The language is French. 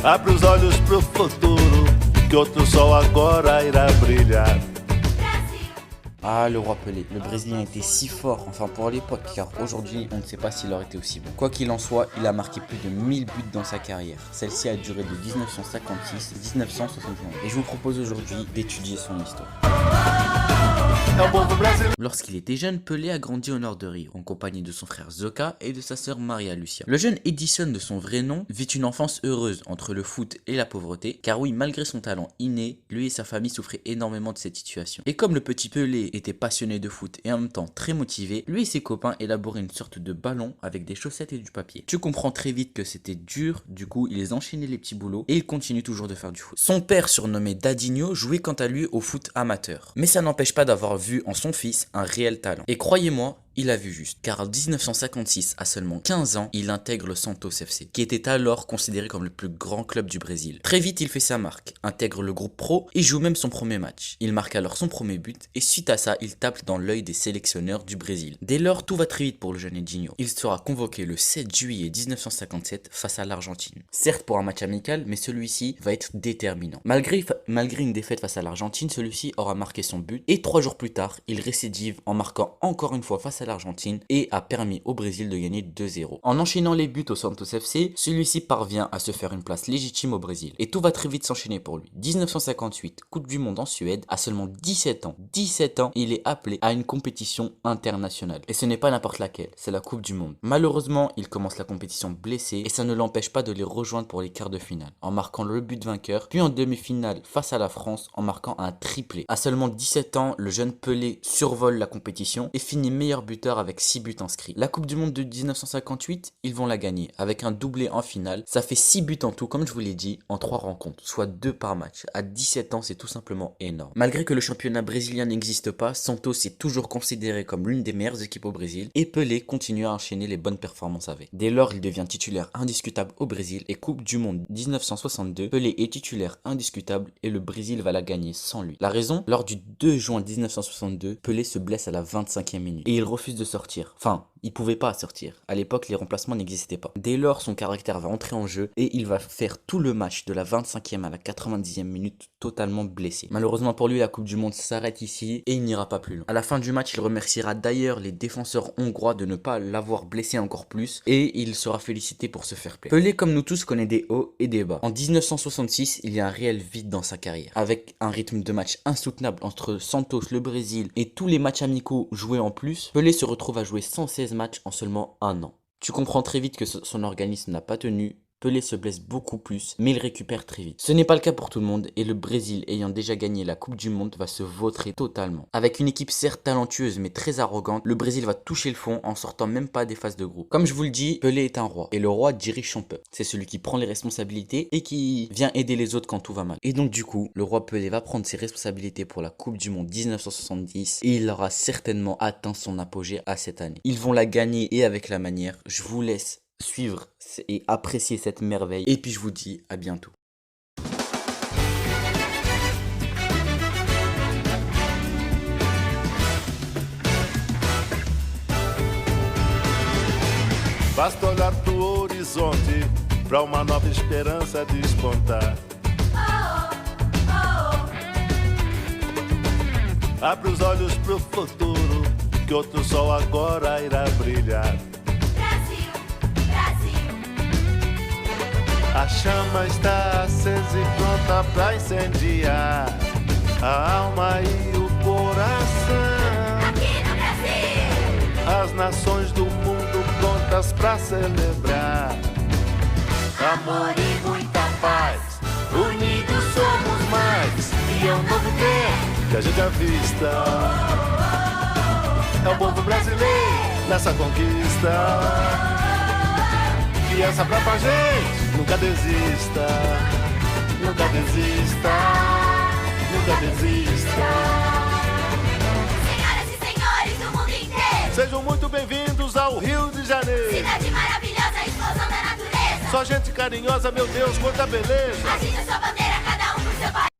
Abre os olhos pro futuro, que outro sol agora irá brilhar. Ah, le roi Pelé. Le Brésilien était si fort, enfin pour l'époque, car aujourd'hui, on ne sait pas s'il aurait été aussi bon. Quoi qu'il en soit, il a marqué plus de 1000 buts dans sa carrière. Celle-ci a duré de 1956 à 1971. Et je vous propose aujourd'hui d'étudier son histoire. Lorsqu'il était jeune, Pelé a grandi au nord de Rio, en compagnie de son frère Zoka et de sa sœur Maria Lucia. Le jeune Edison, de son vrai nom, vit une enfance heureuse entre le foot et la pauvreté, car oui, malgré son talent inné, lui et sa famille souffraient énormément de cette situation. Et comme le petit Pelé était passionné de foot et en même temps très motivé, lui et ses copains élaboraient une sorte de ballon avec des chaussettes et du papier. Tu comprends très vite que c'était dur, du coup il les enchaînait les petits boulots et il continue toujours de faire du foot. Son père, surnommé Dadinho, jouait quant à lui au foot amateur. Mais ça n'empêche pas d'avoir vu en son fils un réel talent. Et croyez-moi, il a vu juste, car en 1956, à seulement 15 ans, il intègre le Santos FC, qui était alors considéré comme le plus grand club du Brésil. Très vite, il fait sa marque, intègre le groupe pro et joue même son premier match. Il marque alors son premier but et suite à ça, il tape dans l'œil des sélectionneurs du Brésil. Dès lors, tout va très vite pour le jeune Edinho. Il sera convoqué le 7 juillet 1957 face à l'Argentine. Certes pour un match amical, mais celui-ci va être déterminant. Malgré une défaite face à l'Argentine, celui-ci aura marqué son but et 3 jours plus tard, il récidive en marquant encore une fois face à l'Argentine et a permis au Brésil de gagner 2-0. En enchaînant les buts au Santos FC, celui-ci parvient à se faire une place légitime au Brésil. Et tout va très vite s'enchaîner pour lui. 1958, Coupe du Monde en Suède, à seulement 17 ans. 17 ans, il est appelé à une compétition internationale. Et ce n'est pas n'importe laquelle, c'est la Coupe du Monde. Malheureusement, il commence la compétition blessé et ça ne l'empêche pas de les rejoindre pour les quarts de finale, en marquant le but vainqueur, puis en demi-finale face à la France en marquant un triplé. À seulement 17 ans, le jeune Pelé survole la compétition et finit meilleur buteur avec 6 buts inscrits. La Coupe du Monde de 1958, ils vont la gagner avec un doublé en finale. Ça fait 6 buts en tout, comme je vous l'ai dit, en 3 rencontres, soit 2 par match. À 17 ans, c'est tout simplement énorme. Malgré que le championnat brésilien n'existe pas, Santos est toujours considéré comme l'une des meilleures équipes au Brésil et Pelé continue à enchaîner les bonnes performances avec. Dès lors, il devient titulaire indiscutable au Brésil et Coupe du Monde 1962, Pelé est titulaire indiscutable et le Brésil va la gagner sans lui. La raison, lors du 2 juin 1962, Pelé se blesse à la 25e minute et il refuse de sortir. Enfin, il pouvait pas sortir. À l'époque, les remplacements n'existaient pas. Dès lors, son caractère va entrer en jeu et il va faire tout le match de la 25e à la 90e minute totalement blessé. Malheureusement pour lui, la Coupe du Monde s'arrête ici et il n'ira pas plus loin. À la fin du match, il remerciera d'ailleurs les défenseurs hongrois de ne pas l'avoir blessé encore plus et il sera félicité pour ce fair play. Pelé, comme nous tous, connaît des hauts et des bas. En 1966, il y a un réel vide dans sa carrière. Avec un rythme de match insoutenable entre Santos, le Brésil et tous les matchs amicaux joués en plus, Pelé se retrouve à jouer 116 matchs en seulement un an. Tu comprends très vite que son organisme n'a pas tenu. Pelé se blesse beaucoup plus, mais il récupère très vite. Ce n'est pas le cas pour tout le monde, et le Brésil, ayant déjà gagné la Coupe du Monde, va se vautrer totalement. Avec une équipe certes talentueuse, mais très arrogante, le Brésil va toucher le fond en sortant même pas des phases de groupe. Comme je vous le dis, Pelé est un roi, et le roi dirige son peuple. C'est celui qui prend les responsabilités et qui vient aider les autres quand tout va mal. Et donc du coup, le roi Pelé va prendre ses responsabilités pour la Coupe du Monde 1970, et il aura certainement atteint son apogée à cette année. Ils vont la gagner et avec la manière. Je vous laisse suivre et apprécier cette merveille et puis je vous dis à bientôt. Basta olhar pro horizonte, pra uma nova esperança despontar. Abre os olhos pro futuro, que outro sol agora irá brilhar. A chama está acesa e pronta pra incendiar a alma e o coração. Aqui no Brasil, as nações do mundo prontas pra celebrar amor e muita paz. Unidos somos mais e é um novo tempo que a gente avista. É o povo brasileiro nessa conquista. E essa própria gente nunca desista, nunca desista, nunca desista. Senhoras e senhores do mundo inteiro, Sejam muito bem-vindos ao Rio de Janeiro. cidade maravilhosa, explosão da natureza. Só gente carinhosa, meu Deus, quanta beleza. Agita sua bandeira, cada um por seu país.